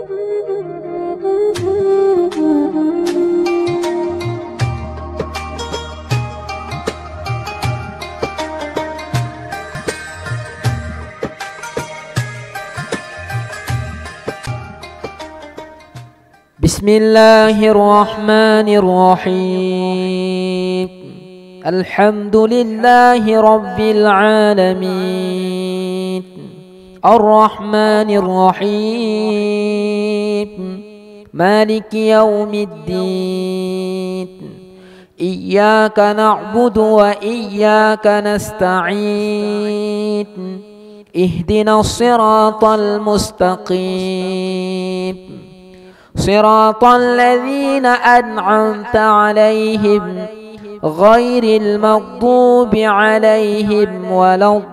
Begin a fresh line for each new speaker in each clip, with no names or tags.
بسم الله الرحمن الرحيم. الحمد لله رب العالمين، الرحمن الرحيم، مالك يوم الدين. إياك نعبد وإياك نستعين، اهدنا الصراط المستقيم، صراط الذين أنعمت عليهم غير المغضوب عليهم ولا الضالين.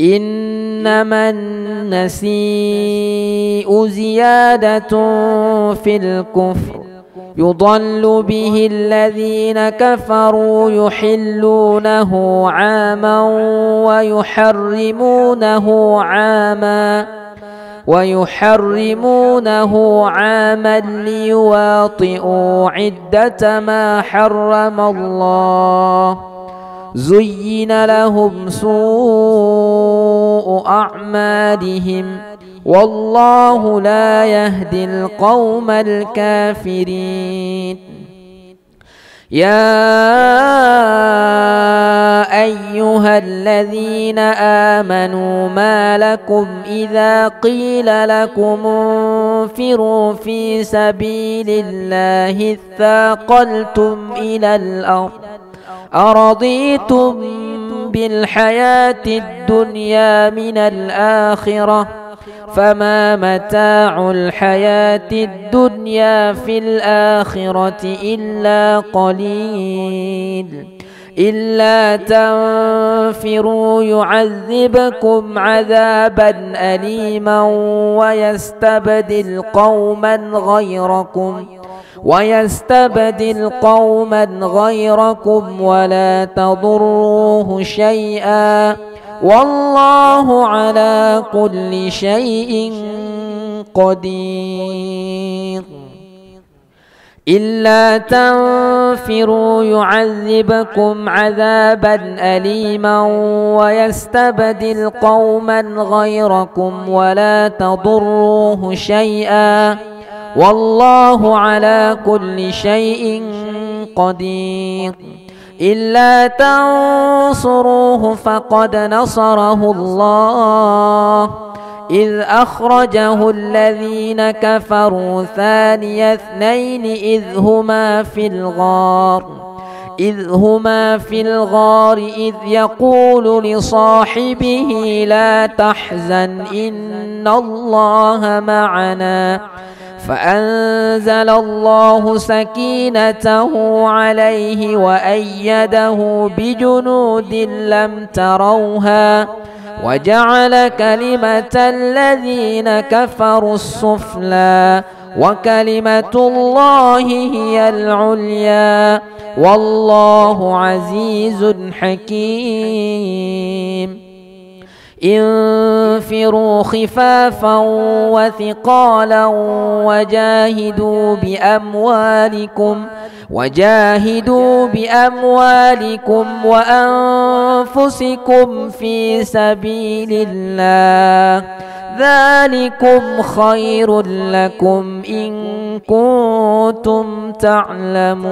إنما النسيء زيادة في الكفر، يضل به الذين كفروا يحلونه عاما ويحرمونه عاما ليواطئوا عدة ما حرم الله. زين لهم سوء أعمالهم والله لا يهدي القوم الكافرين. يا أيها الذين آمنوا ما لكم إذا قيل لكم انفروا في سبيل الله اثاقلتم إلى الأرض أرضيتم بالحياة الدنيا من الآخرة فما متاع الحياة الدنيا في الآخرة إلا قليل. إلا تنفروا يعذبكم عذابا أليما ويستبدل قوما غيركم ولا تضروه شيئا والله على كل شيء قدير. إلا تنفروا يعذبكم عذابا أليما ويستبدل قوما غيركم ولا تضروه شيئا والله على كل شيء قدير. إلا تنصروه فقد نصره الله إذ أخرجه الذين كفروا ثاني اثنين إذ هما في الغار إذ يقول لصاحبه لا تحزن إن الله معنا فأنزل الله سكينته عليه وأيده بجنود لم تروها وجعل كلمة الذين كفروا السفلى وكلمة الله هي العليا والله عزيز حكيم. انفروا خفافا وثقالا وجاهدوا بأموالكم وأنفسكم في سبيل الله ذلكم خير لكم إن كنتم تعلمون.